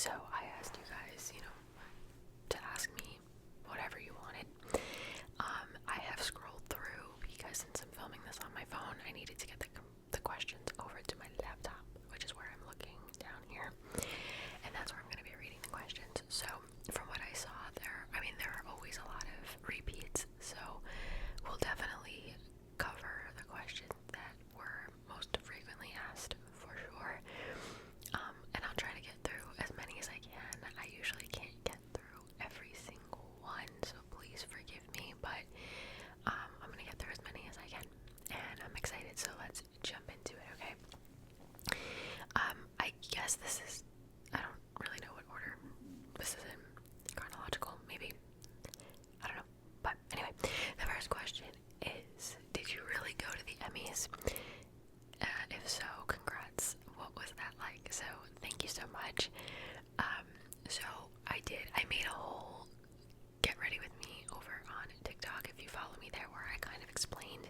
So I asked you guys, to ask me whatever you wanted. I have scrolled through because since I'm filming this on my phone, I needed to get the questions over to my laptop, which is where I'm looking down here, and that's where I'm going to be reading the questions. So from what I saw there are always a lot of repeats, so we'll definitely cover the questions that were most frequently asked for sure. And I'll try to get through as many as I can. I usually can't get through every single one, so please forgive me, but I'm gonna get through as many as I can, and I'm excited, so let's jump into it, okay? I guess I don't really know what order this is in. Chronological, maybe? I don't know. But anyway, the first question is, did you really go to the Emmys? If so, congrats. What was that like? So, thank you so much. So I did. I made a whole get ready with me over on TikTok, if you follow me there, where I kind of explained,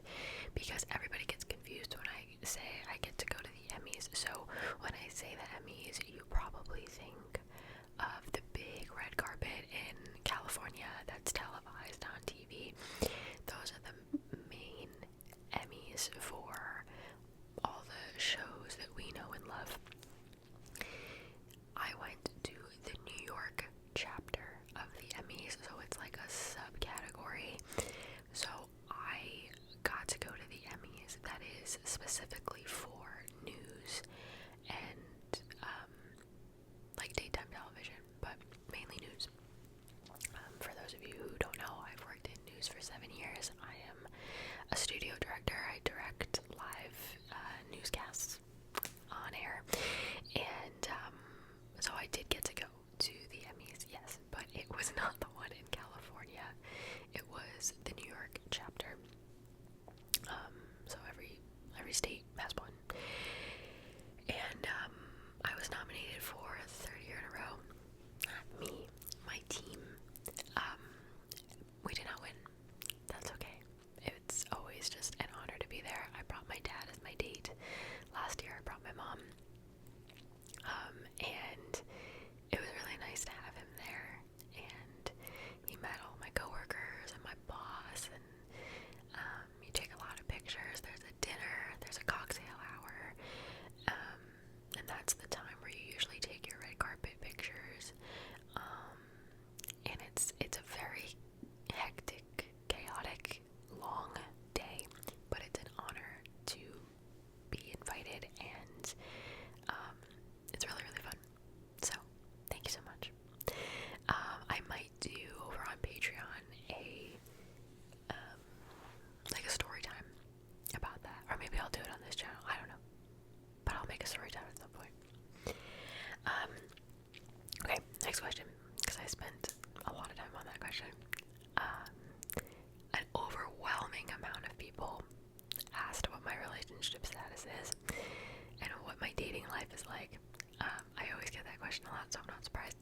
because everybody gets confused when I say I get to go to the Emmys. So when I say the Emmys, you probably think of the big red carpet in California that's televised on TV. Those are the main Emmys for all the shows that we know and love. I went to the New York chapter of the Emmys, so it's like a subcategory. So I got to go to the Emmys that is specifically for news and like daytime television, but mainly news. For those of you who don't know, I've worked in news for 7 years. I am a studio director. I direct live newscasts on air, and so I did get to go to the Emmys, yes, but it was not the one in California. It was the New York chapter. So every state has one, and I was nominated for a third year in a row. Not me, my team. We did not win. That's okay. It's always just an honor to be there. I brought my dad as my date. Last year I brought my mom. And it was really nice to have him there. And he met all my coworkers and my boss, and you take a lot of pictures. There's a dinner, there's a cocktail hour, and that's the time where you usually take your red carpet pictures. And it's a very hectic, chaotic, long day, but it's an honor to be invited, and it's really, really fun. So, thank you so much. I might do over on Patreon like a story time about that, or maybe I'll do it on this channel. I don't know, but I'll make a story time at some point. Okay, next question, because I spent a lot of time on that question. An overwhelming amount of people asked what my relationship status is and what my dating life is like. I always get that question a lot, so I'm not surprised.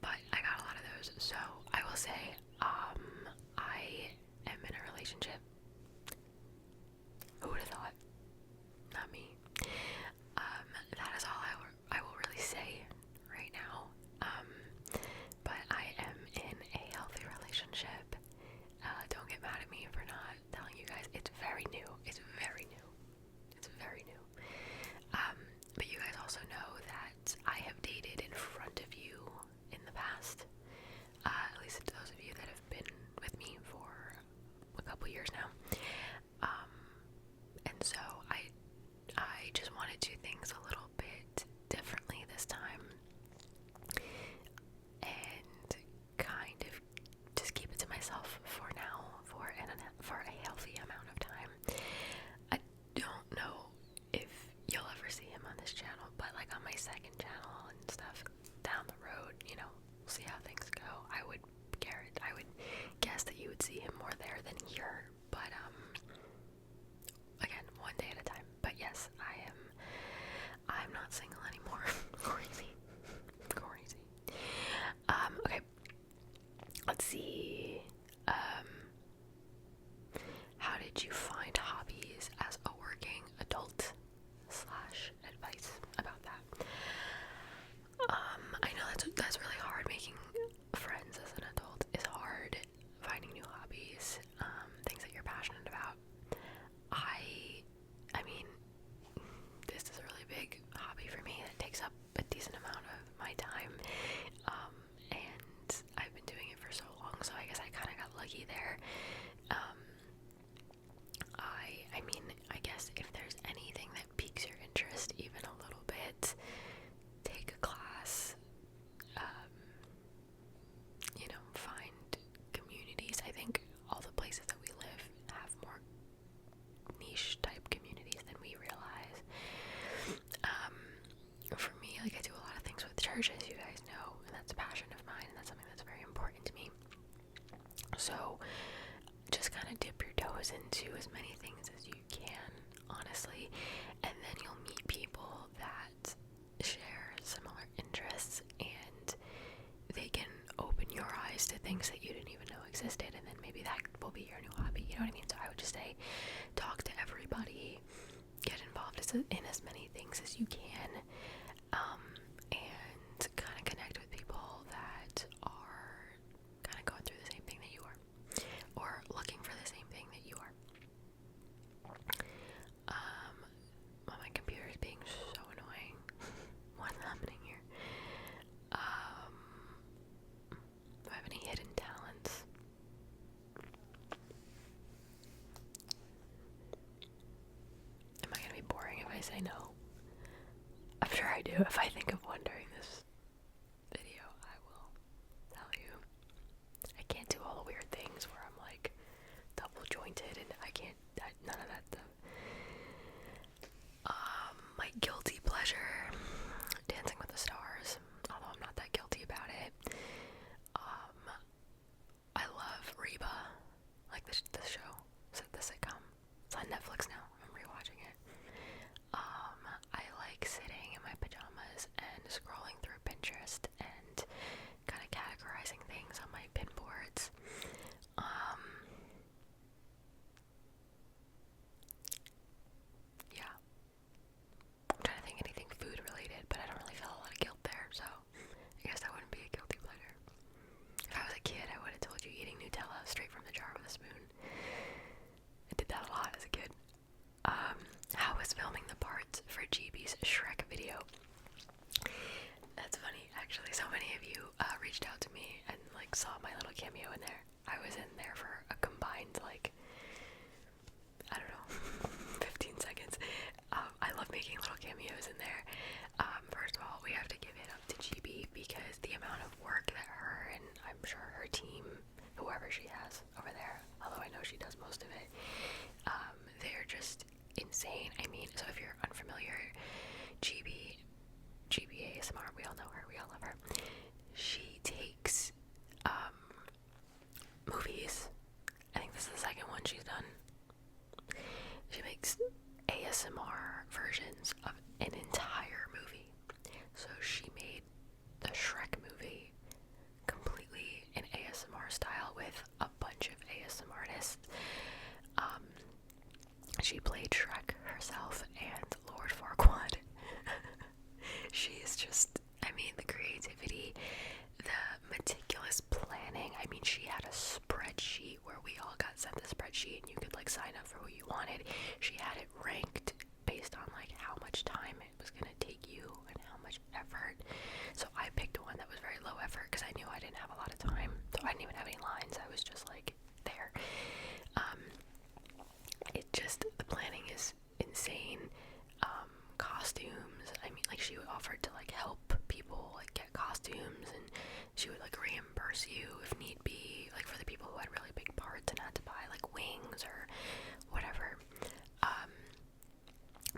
But I got a lot of those, so I will say, I am in a relationship. Who would have thought? Not me. That is all I will really say right now. But I am in a healthy relationship. Don't get mad at me for not telling you guys. It's very new. It's very new. It's very new. But you guys also know that I have dated in front of you in the past. At least to those of you that have been with me for a couple years now. And so I just want to do things a little bit differently this time, and kind of just keep it to myself for now, for a healthy amount of time. I don't know if you'll ever see him on this channel, but like on my second channel and stuff down the road, we'll see how things go. I would guess that you would see him more there than here, but again, one day at a time. But yes, I'm not single anymore. Crazy. Okay, let's see. How did you find hobbies as a working adult / advice about that? church, as you guys know, and that's a passion of mine, and that's something that's very important to me. So just kind of dip your toes into as many things as you can, honestly, and then you'll meet people that share similar interests, and they can open your eyes to things that you didn't even know existed, and then maybe that will be your new hobby, you know what I mean? So I would just say, talk to everybody, get involved in as many things as you can, and kind of connect with people that are kind of going through the same thing that you are, or looking for the same thing that you are. Well, my computer is being so annoying. What's happening here? Do I have any hidden talents? Am I gonna be boring if I say no? I'm sure I do. If I think of one during this video, I will tell you. I can't do all the weird things where I'm like double jointed and none of that stuff. My guilty pleasure, Dancing with the Stars, although I'm not that guilty about it. I love Reba, like the show, the sitcom. It's on Netflix now. I'm rewatching it. I like sitting in my pajamas and scrolling through Pinterest and kind of categorizing things on my pin boards. Yeah. I'm trying to think anything food related, but I don't really feel a lot of guilt there, so I guess that wouldn't be a guilty pleasure. If I was a kid, I would have told you eating Nutella straight from the jar with a spoon. I did that a lot as a kid. How was filming the parts for GB's Shrek video? That's funny, actually. So many of you reached out to me and like saw my little cameo in there. I was in there for a combined like, I don't know, 15 seconds. I love making little cameos in there. First of all, we have to give it up to GB because the amount of work that her and I'm sure her team, whoever she has over there, although I know she does most of it, they're just insane. I mean, so if you're unfamiliar, GB ASMR, we all know her, we all love her. She takes movies. I think this is the second one she's done. She makes ASMR versions of an entire movie. So she made the Shrek movie completely in ASMR style with a bunch of ASMR artists. She played Shrek herself and Lord Farquaad. She is just, I mean, the creativity, the meticulous planning. I mean, she had a spreadsheet where we all got sent the spreadsheet and you could like sign up for who you wanted. She had it ranked based on like how much time it was going to take you and how much effort. So I picked one that was very low effort because I knew I didn't have a lot of time. So I didn't even have any lines. I was just like there. The planning is insane. Costumes, I mean, like she would offer to like help people like get costumes, and she would like reimburse you if need be, like for the people who had really big parts and had to buy like wings or whatever.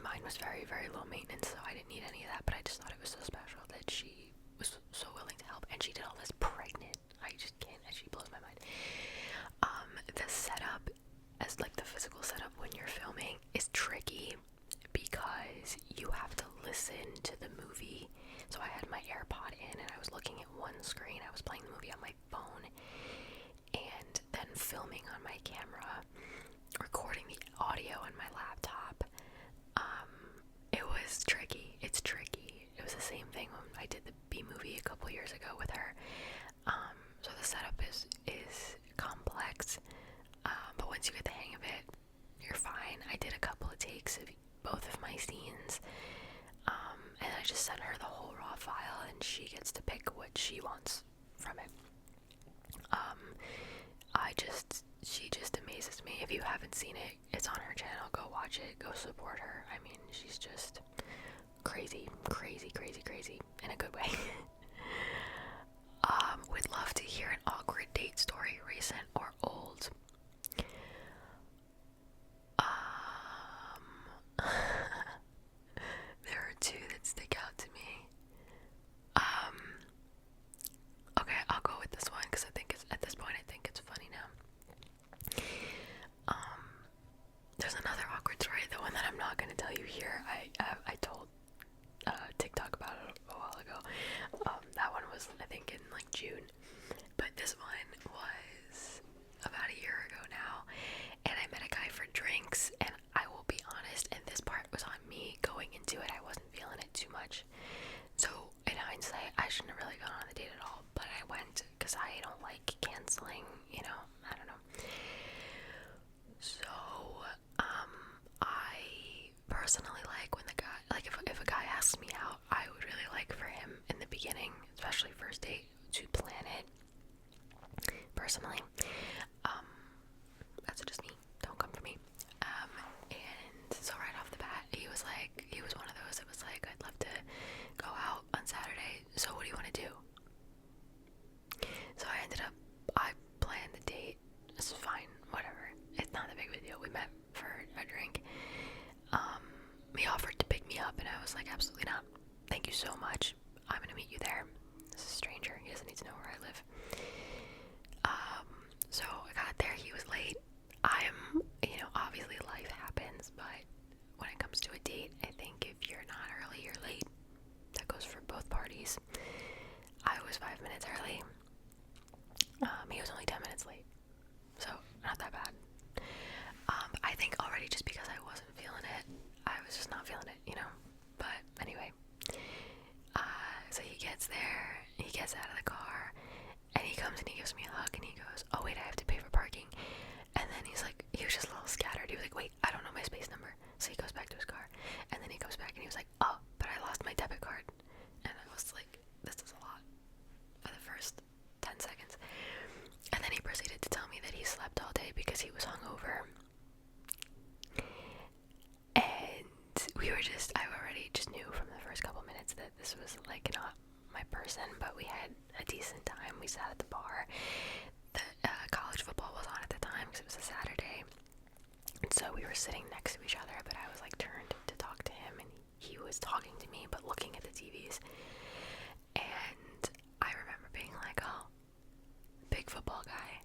Mine was very, very low maintenance, so I didn't need any of that, but I just thought it was so special that she was so willing to help, and she did all this pregnant. I just can't, and she blows my mind. The setup, as like the physical setup when you're filming, is tricky because you have to listen to the movie. So I had my AirPod in and I was looking at one screen. I was playing the movie on my phone and then filming on my camera, recording the audio on my laptop. It was tricky. It's tricky. It was the same thing when I did the B movie a couple years ago with her. So the setup is complex, but once you get the hang of it, you're fine. I did a couple of takes of both of my scenes, and I just sent her the whole raw file, and she gets to pick what she wants from it. She just amazes me. If you haven't seen it, it's on her channel. Go watch it. Go support her. I mean, she's just crazy, crazy, crazy, crazy in a good way. Would love to hear an awkward date story, recent or old. There are two that stick out to me. actually first date to plan it. Personally, that's just me. Don't come for me. And so right off the bat, he was one of those that was like, I'd love to go out on Saturday. So what do you want to do? So I planned the date. This is fine, whatever. It's not a big of a deal. We met for a drink. He offered to pick me up, and I was like, absolutely not. Thank you so much. I'm gonna meet you there. This is a stranger. He doesn't need to know where I live. So I got there. He was late. Obviously life happens, but when it comes to a date, I think if you're not early, you're late. That goes for both parties. I was 5 minutes early. He was only 10 minutes late. So, not that bad. I think already just because I wasn't feeling it, I was just not feeling it, But anyway, so he gets there, he gets out of the car, and he comes and he gives me a hug, and he goes, oh wait, I have to pay for parking. And then he was just a little scattered. He was like, wait, I don't know my space number. So he goes back to his car, and then he comes back and he was like, oh, but I lost my debit card. And I was like, this is a lot for the first 10 seconds. And then he proceeded to tell me that he slept all day because he was hungover. And I already just knew from the first couple minutes that this was like not my person, but we had a decent time. We sat at the bar. The college football was on at the time because it was a Saturday. And so we were sitting next to each other, but I was like turned to talk to him, and he was talking to me, but looking at the TVs. And I remember being like, oh, big football guy,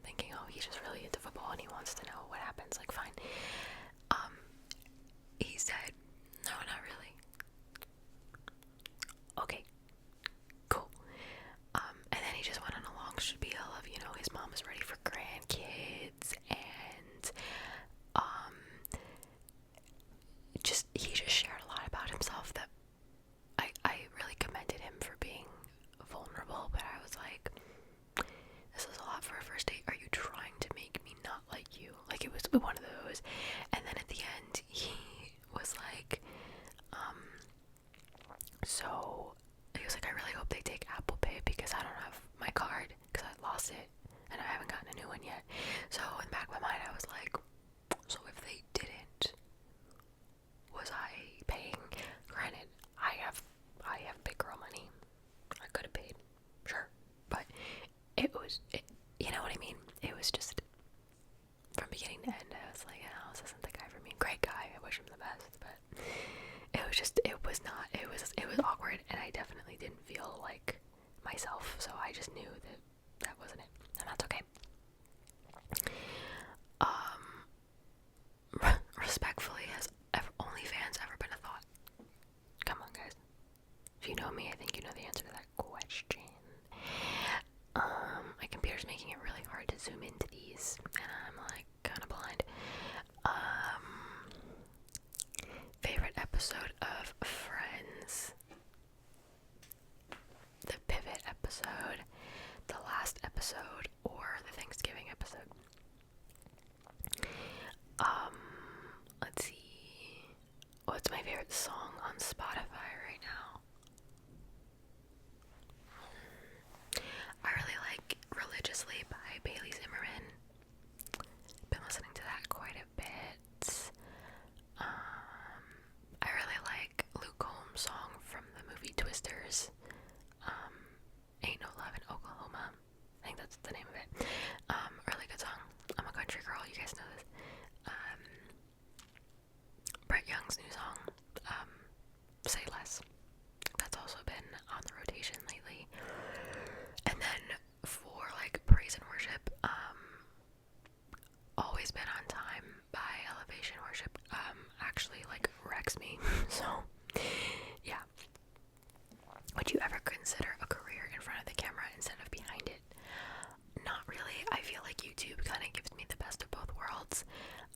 thinking, oh, he's just really into football and he wants to know what happens, like, fine. He said, no, not really. Okay, cool. And then he just went on a long spiel of, his mom was ready for grandkids, and, he just shared a lot about himself that I really commended him for being vulnerable, but I was like, this is a lot for a first date. Are you trying to make me not like you? Like, it was one of those. And then at the end, he was like, so he was like, I really hope they take Apple Pay because I don't have my card because I lost it and I haven't gotten a new one yet. So in the back of my mind, I was like, so if they didn't, was I paying? Granted, I have big girl money. I could have paid, sure, but you know what I mean? It was just, from beginning to end, I was like, oh, this isn't the guy for me. Great guy, I wish him the best, but it was awkward, and I definitely didn't feel like myself, so I just knew that wasn't it, and that's okay. Respectfully, has OnlyFans ever been a thought? Come on, guys. If you know me, I think you know the answer to that question. My computer's making it really hard to zoom into these, and I'm like kind of blind. Favorite episode of Friends? The pivot episode, the last episode, or the Thanksgiving episode? Let's see. What's my favorite song on Spotify right now? I really like Religiously by Bailey Zimmerman. Been listening to that quite a bit. I really like Luke Combs' song from the movie Twisters. Ain't No Love in Oklahoma. I think that's the name of it. Really good song. I'm a country girl, you guys know this. Brett Young's new song, Say Less. That's also been on the rotation lately. And then for like praise and worship, Always Been on Time by Elevation Worship actually like wrecks me. So yeah. Would you ever consider a career in front of the camera instead of behind it? Not really. I feel like YouTube kind of gives me the best of both worlds.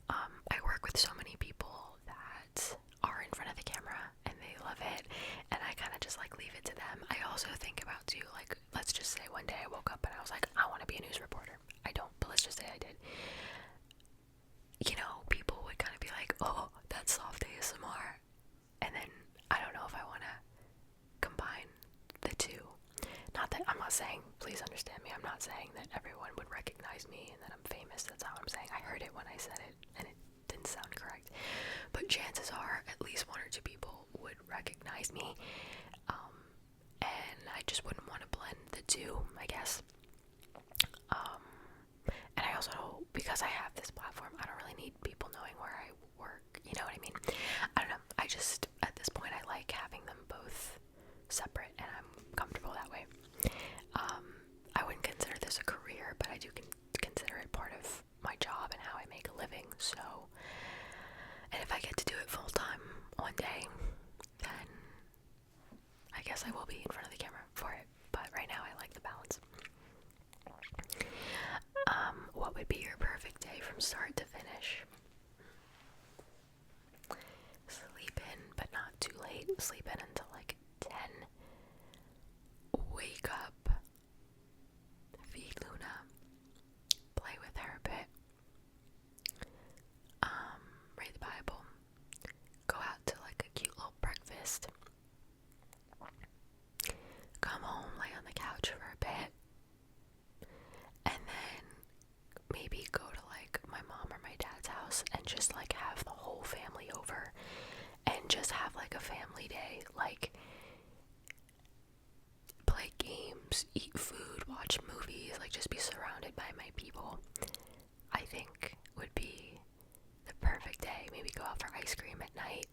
I work with so many people that are in not saying, please understand me, I'm not saying that everyone would recognize me and that I'm famous. That's not what I'm saying. I heard it when I said it and it didn't sound correct. But chances are at least 1 or 2 people would recognize me. And I just wouldn't want to blend the two, I guess. And I also, because I have this platform, I don't really need people knowing where I work, you know what I mean? I don't know, I just, at this point, I like having them both separate, and I'm comfortable that way. I wouldn't consider this a career, but I do consider it part of my job and how I make a living, so, and if I get to do it full-time one day, then I guess I will be in front of the camera for it, but right now I like the balance. What would be your perfect day from start to finish? Sleep in, but not too late. Sleep in until like 10. Wake up. Feed Luna. Play with her a bit. Read the Bible. Go out to like a cute little breakfast. Come home, lay on the couch for a bit. And then maybe go to like my mom or my dad's house and just like have the whole family over and just have like a family day, like play games, eat food, watch movies, like just be surrounded by my people, I think would be the perfect day. Maybe go out for ice cream at night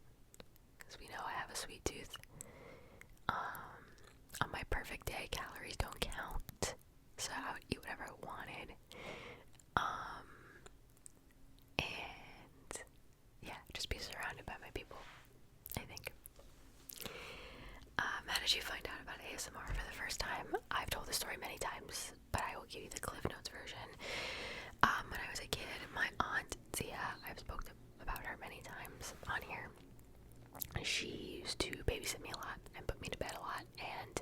because we know I have a sweet tooth. On my perfect day, calories don't count, so I would eat whatever I wanted. And yeah, just be surrounded by my people, I think. How did you find out about ASMR for the first time? I've told the story many times, but I will give you the Cliff Notes version. When I was a kid, my aunt Zia, I've spoken about her many times on here. She used to babysit me a lot and put me to bed a lot, and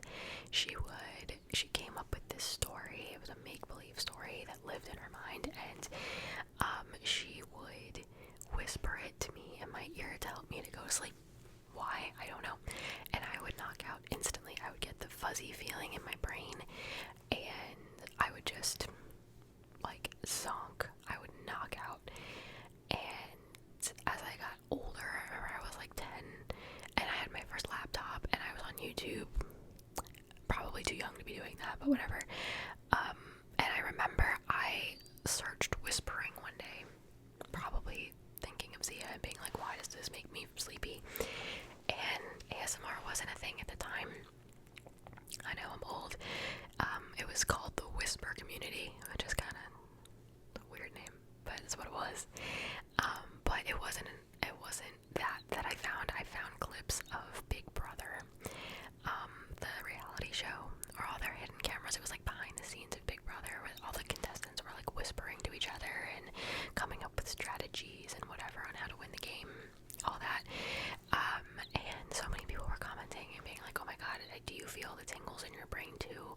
she came up with this story. It was a make-believe story that lived in her mind, and she would whisper it to me in my ear to help me to go to sleep. Why? I don't know. And I would knock out instantly. I would get the fuzzy feeling in my brain, and I would just like zonk. I would knock out. And as I got older, I remember I was like 10 and I had my first laptop and I was on YouTube. Probably too young to be doing that, but whatever. And I remember I searched whispering one day, probably thinking of Zia and being like, why does this make me sleepy? And ASMR wasn't a thing at the time. I know I'm old. It was called the Whisper Community, which is kind of a weird name, but it's what it was. But it wasn't that I found. I found clips of Big Brother, the reality show, or all their hidden cameras. It was like behind the scenes of Big Brother, where all the contestants were like whispering to each other and coming up with strategies and whatever on how to win the game, all that. And so many people were commenting and being like, oh my god, do you feel the tingles in your brain too?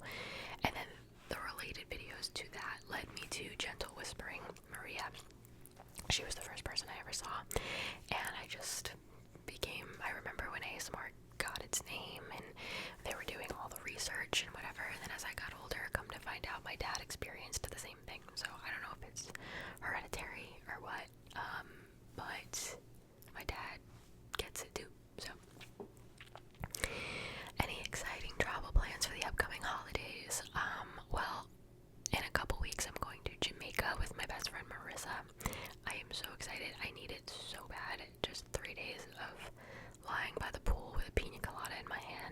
And then the related videos to that led me to Gentle Whispering Maria. She was the first person I ever saw, and I just became, I remember when ASMR got its name and they were doing all the research and whatever, and then as I got older, come to find out my dad experienced the same thing, so I don't know if it's hereditary or what, but my dad gets it too, so. Any exciting travel plans for the upcoming holidays? Well, in a couple weeks I'm going to Jamaica with my best friend Marissa. I am so excited. I need it so bad. Just 3 days of lying by the pool with a pina colada in my hand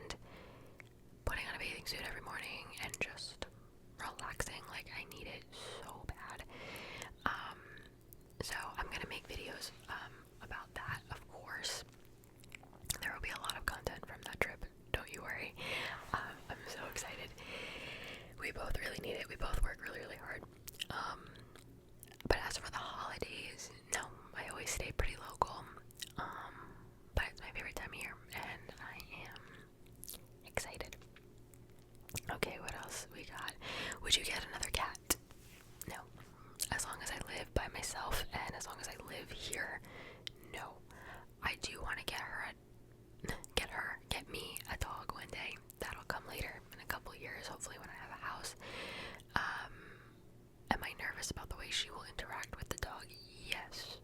she will interact with the dog. Yes.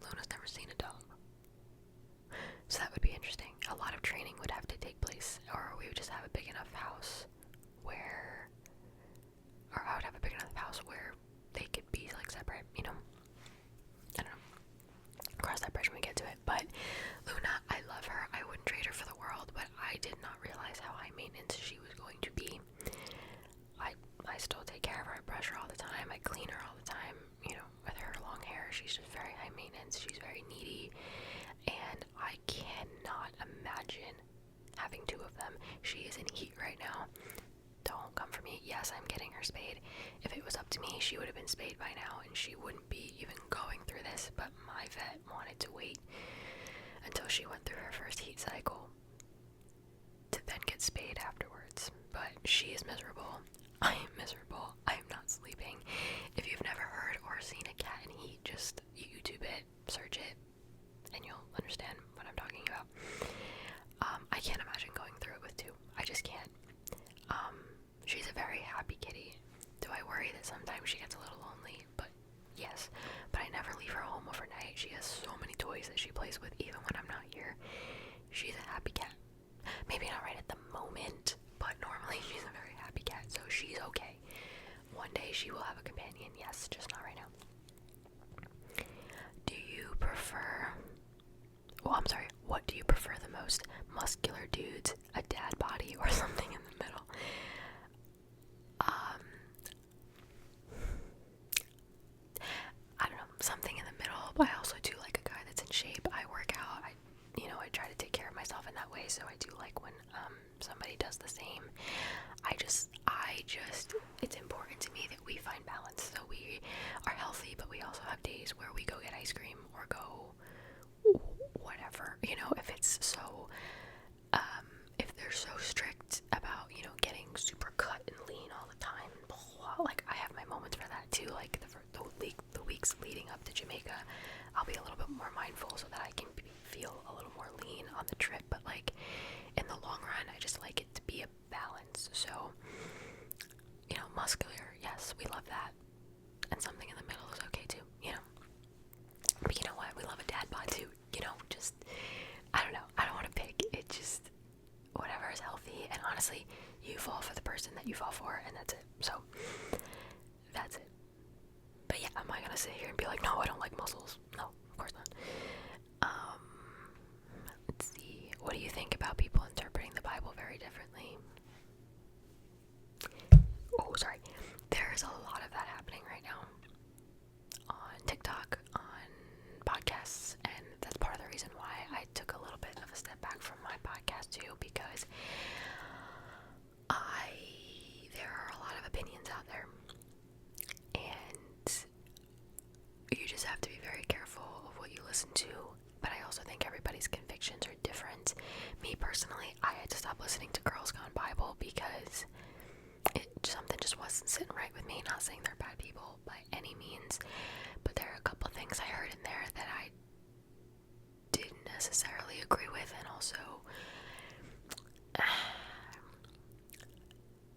Luna's never seen a dog. So that would be interesting. A lot of training would have to take place, or we would just have a big enough house where, or I would have a big enough house where they could be like separate, you know? I don't know. Cross that bridge when we get to it. But Luna, I love her. I wouldn't trade her for the world, but I did not realize how high maintenance she was going to be. I still take care of her. I brush her all the time. I clean her all the time. You know, with her long hair, she's just very high maintenance. She's very needy. And I cannot imagine having two of them. She is in heat right now. Don't come for me. Yes, I'm getting her spayed. If it was up to me, she would have been spayed by now, and she wouldn't be even going through this. But my vet wanted to wait until she went through her first heat cycle to then get spayed afterwards. But she is miserable. I am miserable. I am not sleeping. If you've never heard or seen a cat in heat, just YouTube it, search it, and you'll understand what I'm talking about. I can't imagine going through it with two. I just can't. She's a very happy kitty. Do I worry that sometimes she gets a little lonely? But yes. But I never leave her home overnight. She has so many toys that she plays with even when I'm not here. She's a happy cat. Maybe not right at the moment, but normally she's a very happy cat, so she's okay. One day she will have a companion, yes, just not right now. Do you prefer... Well, I'm sorry, what do you prefer the most? Muscular dudes, a dad body, or something in the middle? I don't know, something in the middle, but I also do like a guy that's in shape. I work out, I try to take care of myself in that way, so I do like when somebody does the same. I just, it's important to me that we find balance, so we are healthy, but we also have days where we go get ice cream or go whatever, if it's so, if they're so strict about, getting super cut and lean all the time, like, I have my moments for that too, like, the weeks leading up to Jamaica, I'll be a little bit more mindful so that I can feel a little more lean on the trip, but, like, in the long run, I just like it to be a balance, so, muscular, yes, we love that, and something in the middle is okay too, but you know what, we love a dad bod too, just, I don't know, I don't want to pick, it just, whatever is healthy, and honestly, you fall for the person that you fall for, and that's it, so, that's it. But yeah, am I gonna sit here and be like, no, I don't like muscles? No, of course not. Let's see, what do you think about people interpreting the Bible very differently? Oh, sorry, there's a lot of that happening right now on TikTok, on podcasts, and that's part of the reason why I took a little bit of a step back from my podcast too, because there are a lot of opinions out there, and you just have to be very careful of what you listen to, but I also think everybody's convictions are different. Me personally, I had to stop listening to Girls Gone Bible because something just wasn't sitting right with me. Not saying they're bad people by any means, but there are a couple things I heard in there that I didn't necessarily agree with, and also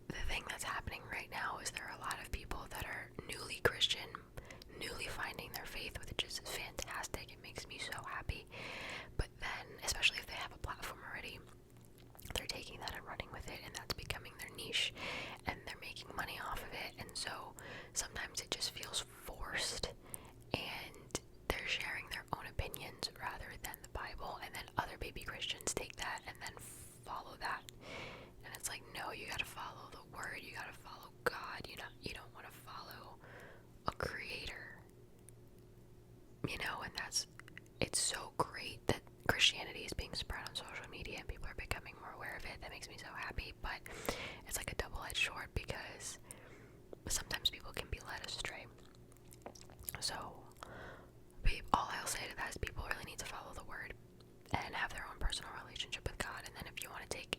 the thing that's happening right now is there are a lot of people that are newly Christian, newly finding their faith, which is fantastic. It makes me so happy, but then, especially if they have a platform already, they're taking that and running with it, and that's becoming their niche, and they're making money off of it, and so sometimes it just feels forced, and they're sharing their own opinions rather than the Bible, and then other baby Christians take that and then follow that, and it's like, no, you gotta follow the word, you gotta follow God, you don't want to follow a creator, and it's so great that Christianity is being spread on social media and people are becoming more aware of it. That makes me so happy, but it's like a double-edged sword because sometimes people can be led astray. So all I'll say to that is people really need to follow the word and have their own personal relationship with God, and then if you want to take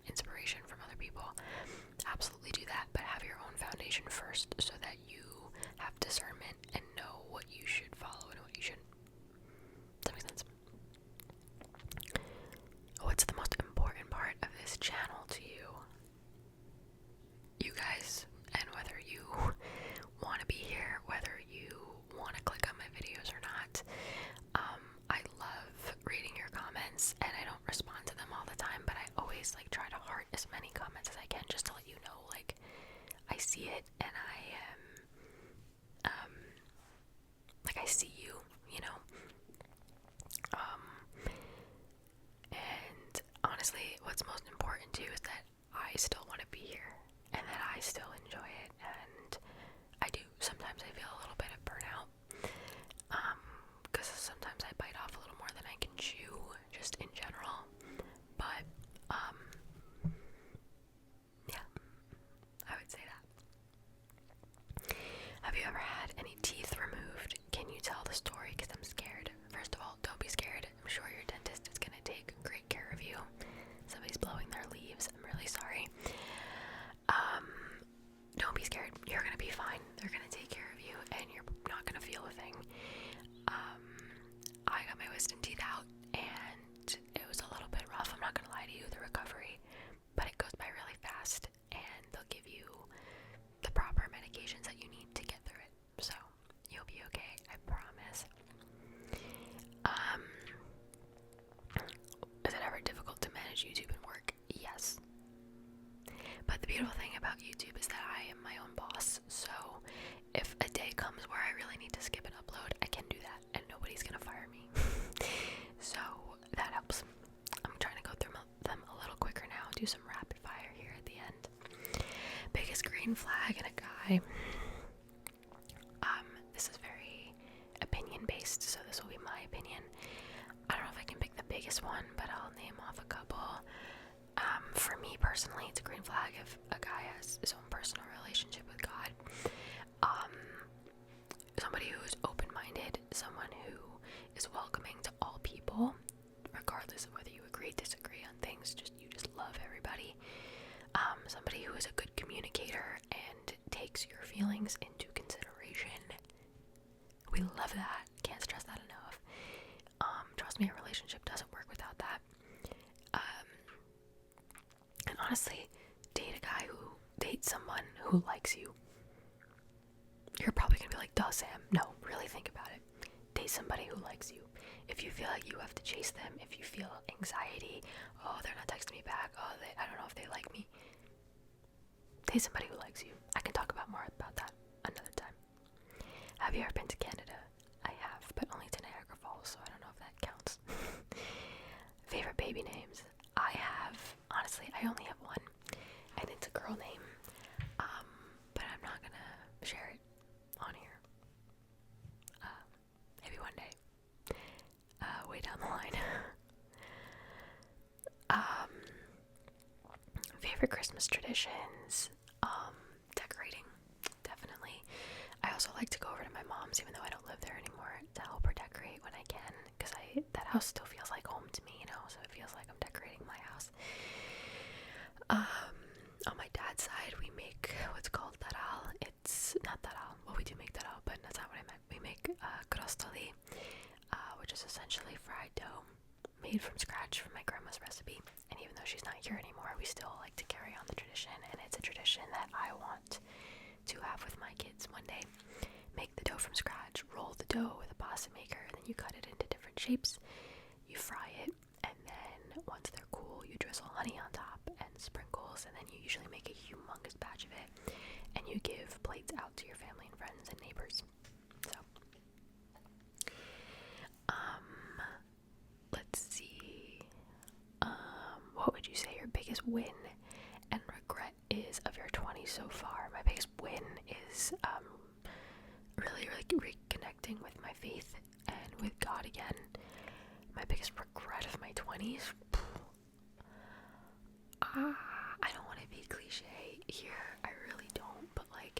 inspiration from other people, absolutely do that, but have your own foundation first so that you have discernment and know what you should follow and what you shouldn't. Does that make sense? What's the most important part of this channel to you? You guys, and whether you want to be see it, and I see you, you know. And honestly, what's most important too is that I still want to be here, and that I still enjoy it, and I do. Sometimes I feel a little bit of burnout, because sometimes I bite off a little more than I can chew, just in general. But, yeah, I would say that. Have you ever had any teeth removed? Can you tell the story? Because I'm scared. First of all, don't be scared. I'm sure your dentist is going to take great care of you. Somebody's blowing their leaves. I'm really sorry. Don't be scared. You're going to be fine. They're going to take care of you, and you're not going to feel a thing. I got my wisdom teeth out, and it was a little bit rough. I'm not going to lie to you, the recovery, but it goes by really fast, and they'll give you the proper medications that you need to get through it. So you'll be okay, I promise. Is it ever difficult to manage YouTube and work? Yes. But the beautiful thing about YouTube is that I am my own boss, so if a day comes where I really need to skip an upload, I can do that, and nobody's gonna fire me. So that helps. I'm trying to go through them a little quicker now, do some rapid fire here at the end. Biggest green flag in a guy. This is very opinion based, so this will be my opinion. I don't know if I can pick the biggest one, but I'll name off a couple. For me personally, it's a green flag if a guy has his own personal relationship with God. Somebody who is open-minded, someone who is welcoming to all people, regardless of whether you agree, disagree on things, you just love everybody. Somebody who is a good communicator and takes your feelings into consideration. We love that. Can't stress that enough. Trust me, a relationship doesn't work without that. And honestly, date a guy who dates someone who likes you. You're probably gonna be like, duh, Sam. No, really think about it. Date somebody who likes you. If you feel like you have to chase them, if you feel anxiety, oh, they're not texting me back, oh, I don't know if they like me. Date somebody who likes you. I can talk more about that another time. Have you ever been to Canada? I have, but only to Niagara Falls, so I don't know if that counts. Favorite baby names? I have, honestly, I only have one, and it's a girl name, but I'm not gonna share it on here. Maybe one day, way down the line. Favorite Christmas traditions? Decorating, definitely. I also like to go over to my mom's, even though I don't live there anymore, to help her decorate when I can, because that house still feels like home to me, you know, so it feels like I'm decorating my house. On my dad's side, we make what's called 𝓢𝓸𝓬𝓲𝓪. It's not 𝓢𝓸𝓬, well, we do make 𝓢𝓸𝓬, but that's not what I meant. We make 𝓢𝓸𝓬𝓲𝓪, which is essentially fried dough made from scratch from my grandma's recipe. And even though she's not here anymore, we still like to carry on the tradition, and it's a tradition that I want to have with my kids one day. Make the dough from scratch, roll the dough with a pasta maker, and then you cut it into different shapes. You fry it, and then once they're cool, you drizzle honey on top and sprinkles, and then you usually make a humongous batch of it, and you give plates out to your family and friends and neighbors. So, let's see. What would you say your biggest win and regret is of your 20s so far? My biggest win is really reconnecting with my faith and with God again. My biggest regret of my 20s? I don't want to be cliche here. I really don't, but I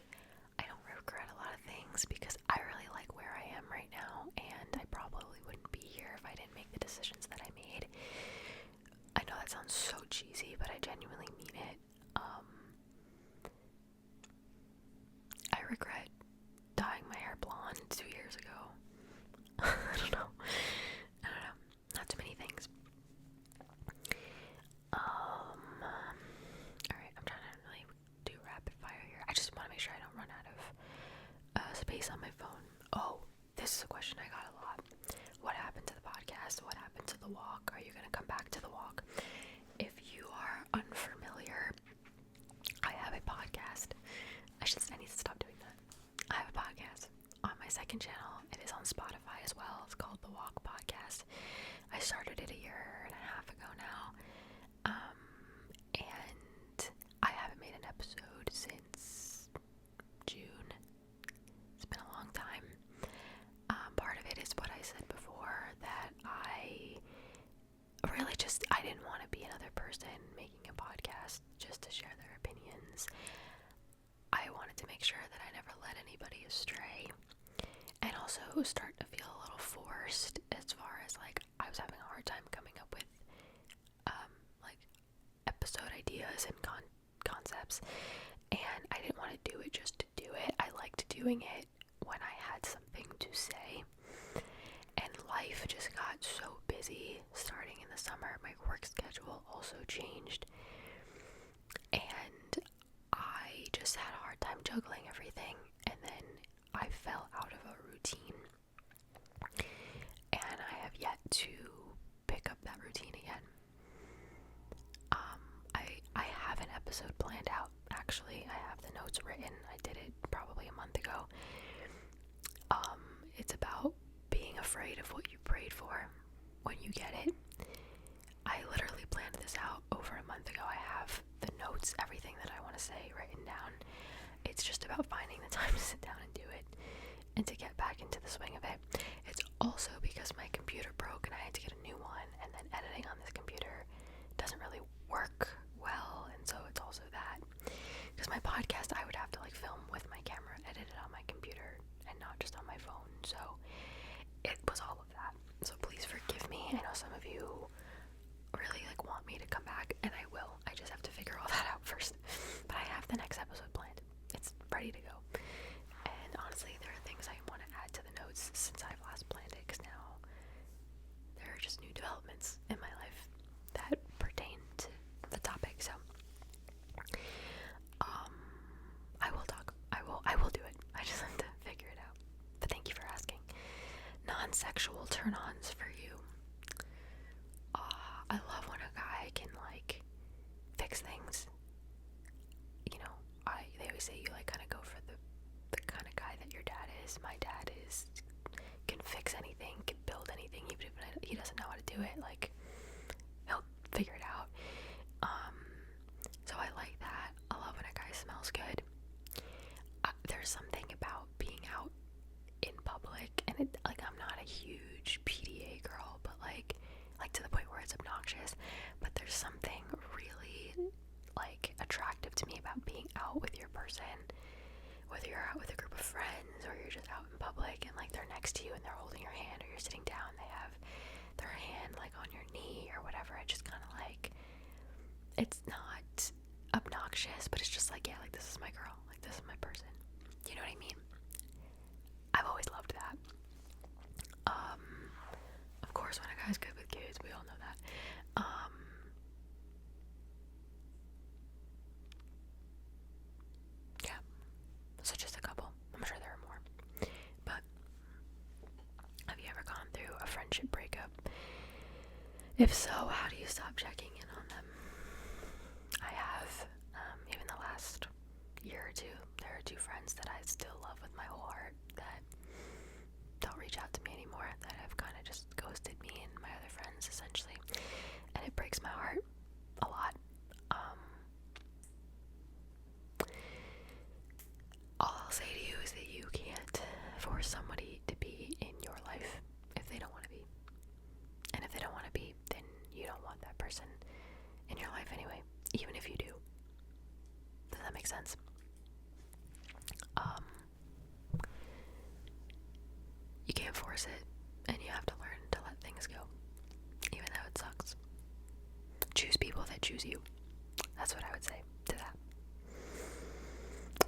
don't regret a lot of things because I really like where I am right now, and I probably wouldn't be here if I didn't make the decisions that I made. I know that sounds so cheesy, but I genuinely mean it. I regret dyeing my hair blonde 2 years ago. I don't know. Not too many things. Alright, I'm trying to really do rapid fire here. I just want to make sure I don't run out of space on my phone. Oh, this is a question I got a lot. What happened to the podcast? What happened to the walk? Are you going to come back to the walk? If you are unfamiliar, I have a podcast. I second channel. It is on Spotify as well. It's called The Walk Podcast. I started it 1.5 years ago now. And I haven't made an episode since June. It's been a long time. Part of it is what I said before, that I didn't want to be another person making a podcast just to share their opinions. I wanted to make sure that I never led anybody astray, and also start to feel a little forced as far as like I was having a hard time coming up with like episode ideas and concepts, and I didn't want to do it just to do it. I liked doing it when I had something to say, and life just got so busy starting in the summer. My work schedule also changed, and I just had a hard time juggling everything, and then I fell out of a routine, and I have yet to pick up that routine again. I have an episode planned out, actually. I have the notes written. I did it probably a month ago. It's about being afraid of what you prayed for when you get it. I literally planned this out over a month ago. I have the notes, everything that I want to say written down. It's just about finding the time to sit down and do it, and to get back into the swing of it. It's also because my computer broke and I had to get a new one, and then editing on this computer doesn't really work well, and so it's also that. Because my podcast, I would have to like film with my camera, edit it on my computer, and not just on my phone. So it was all of that. So please forgive me. I know some of you really like want me to come back, and I will. I just have to figure all that out first. But I have the next episode planned. It's ready to go. And honestly, there are things I want to add to the notes since I've last planned it, because now there are just new developments in my life that pertain to the topic. So I will do it. I just have to figure it out. But thank you for asking. Non-sexual turn-ons for you. I love when a guy can like fix things. You know, they always say you like kind of go for the kind of guy that your dad is. My dad can fix anything, can build anything, even if he doesn't know how to do it. Like, he'll figure it out. So I like that. I love when a guy smells good. There's something about being out in public, and I'm not a huge PDA girl, but like to the point where it's obnoxious, but there's something really like attractive to me about being out with your person, whether you're out with a group of friends or you're just out in public and like they're next to you and they're holding your hand, or you're sitting down, they have their hand like on your knee or whatever. I just kind of like, it's not obnoxious, but it's just like, yeah, like this is my girl, like this is my person. You know what I mean? I've always loved that. Of course, when a guy's good with kids, we all know that. Yeah. So just a couple. I'm sure there are more. But have you ever gone through a friendship breakup? If so, how do you stop checking in on them? I have. Even the last year or two, there are 2 friends that I still love with my whole heart that don't reach out to me anymore, that have kind of just ghosted me and my other friends essentially, and it breaks my heart a lot. All I'll say to you is that you can't force somebody to be in your life if they don't want to be, and if they don't want to be, then you don't want that person in your life anyway, even if you do. Does that make sense? You can't force it, and you have to learn to let things go, even though it sucks. Choose people that choose you. That's what I would say to that.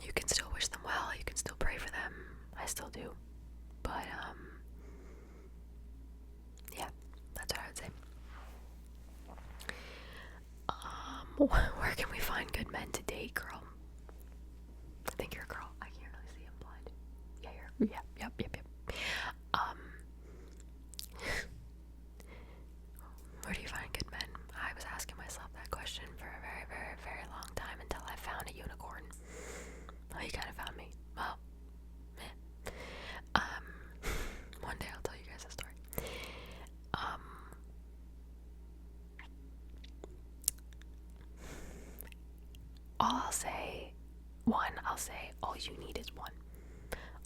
You can still wish them well, you can still pray for them. I still do. But, yeah, that's what I would say. Where can we find good men to date, girl? I think you're a girl. I can't really see. I'm blind. Yeah, yep. Where do you find good men? I was asking myself that question for a very, very, very long time until I found a unicorn. Well, you kind of found me. Well, meh. say all you need is one.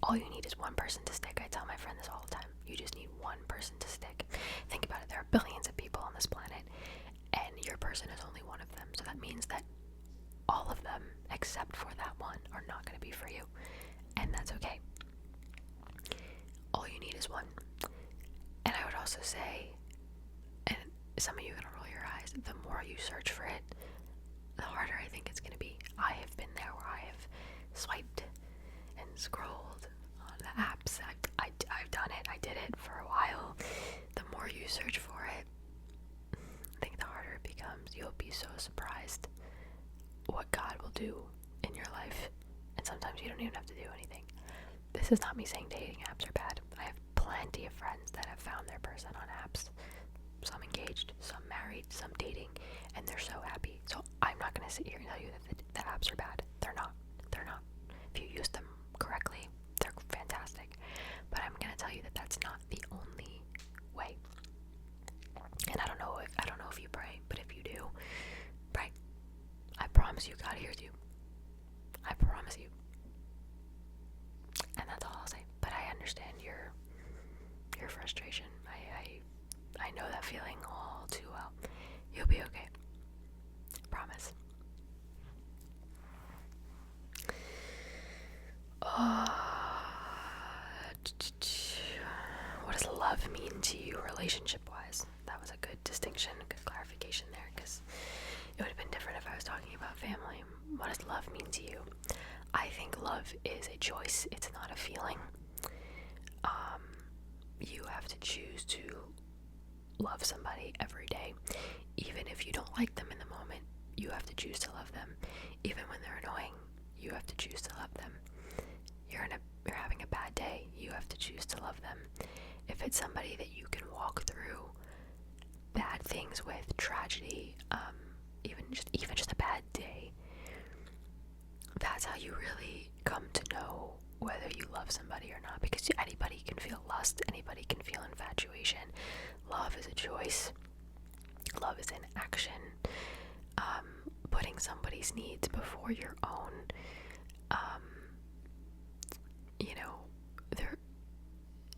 All you need is one person to stick. I tell my friend this all the time. You just need one person to stick. Think about it. There are billions of people on this planet, and your person is only one of them. So that means that all of them, except for that one, are not going to be for you. And that's okay. All you need is one. And I would also say, and some of you are going to roll your eyes, the more you search for it, the harder I think it's going to be. I have been there where I have swiped and scrolled on the apps. I've done it. I did it for a while. The more you search for it, I think the harder it becomes. You'll be so surprised what God will do in your life. And sometimes you don't even have to do anything. This is not me saying dating apps are bad. I have plenty of friends that have found their person on apps. Some engaged, some married, some dating, and they're so happy. So I'm not going to sit here and tell you that the apps are bad. They're not. They're not. If you use them correctly, they're fantastic. But I'm going to tell you that that's not the only way. And I don't know if you pray, but if you do, pray. I promise you God hears you. I promise you. And that's all I'll say. But I understand your frustration. I know that feeling all too well. You'll be okay. Promise. What does love mean to you relationship-wise? That was a good distinction, a good clarification there, because it would have been different if I was talking about family. What does love mean to you? I think love is a choice. It's not a feeling. You have to choose to love somebody every day. Even if you don't like them in the moment, you have to choose to love them. Even when they're annoying, you have to choose to love them. You're having a bad day, you have to choose to love them. If it's somebody that you can walk through bad things with, tragedy, even just a bad day, that's how you really come to know whether you love somebody or not, because anybody can feel lust, anybody can feel infatuation. Love is a choice. Love is an action. Putting somebody's needs before your own. They're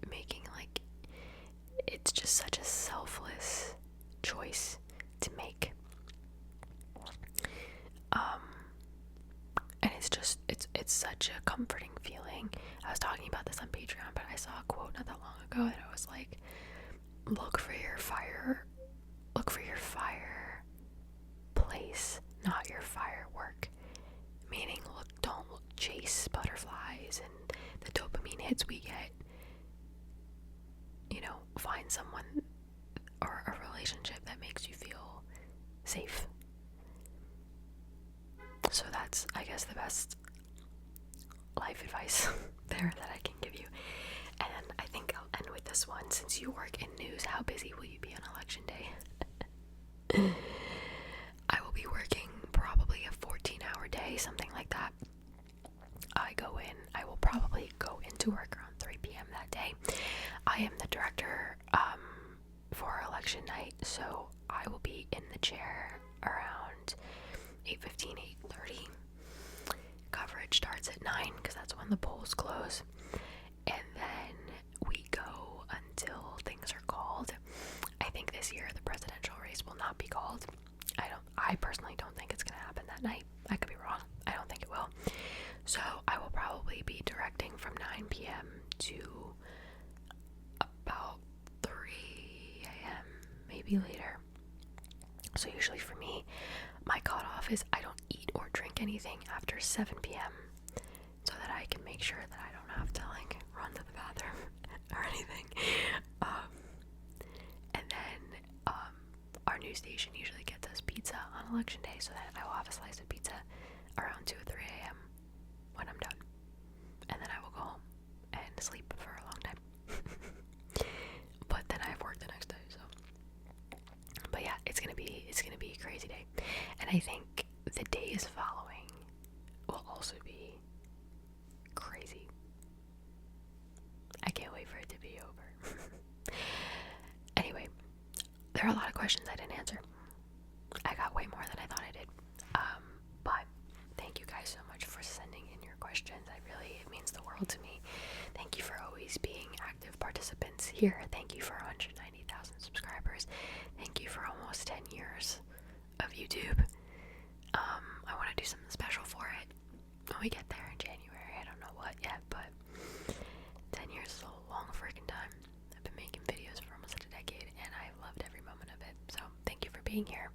making, like, it's just such a selfless choice to make. And it's such a comforting feeling. I was talking about this on Patreon, but I saw a quote not that long ago that it was like, look for your fireplace, not your firework. Meaning, don't chase butterflies and the dopamine hits we get. Find someone or a relationship that makes you feel safe. So that's, I guess, the best life advice there that I can give you. And I think I'll end with this one. Since you work in news, how busy will you be on election day? I will be working probably a 14-hour day, something like that. I will probably go into work around 3 p.m. that day. I am the director for election night, so I will be in the chair around 8:15, 8:30. Coverage starts at 9 because that's when the polls close, and then we go until things are called. I think this year the presidential race will not be called. I personally don't think it's going to happen that night. I could be wrong. I don't think it will. So I will probably be directing from 9 p.m. to about 3 a.m., maybe later. So usually for me, my cutoff is I don't eat or drink anything after 7 p.m. so that I can make sure that I don't have to run to the bathroom or anything. And then our news station usually gets us pizza on election day, so that I will have a slice of pizza around 2 or 3 a.m. when I'm done. And then I will go home and sleep for a long time. But then I have work the next day, so. But yeah, it's gonna be a crazy day. And I think the days following will also be crazy. I can't wait for it to be over. Anyway, there are a lot of questions I didn't answer. I got way more than I thought I did. But thank you questions. It means the world to me. Thank you for always being active participants here. Thank you for 190,000 subscribers. Thank you for almost 10 years of YouTube. I want to do something special for it when we get there in January. I don't know what yet, but 10 years is a long freaking time. I've been making videos for almost a decade, and I've loved every moment of it. So thank you for being here.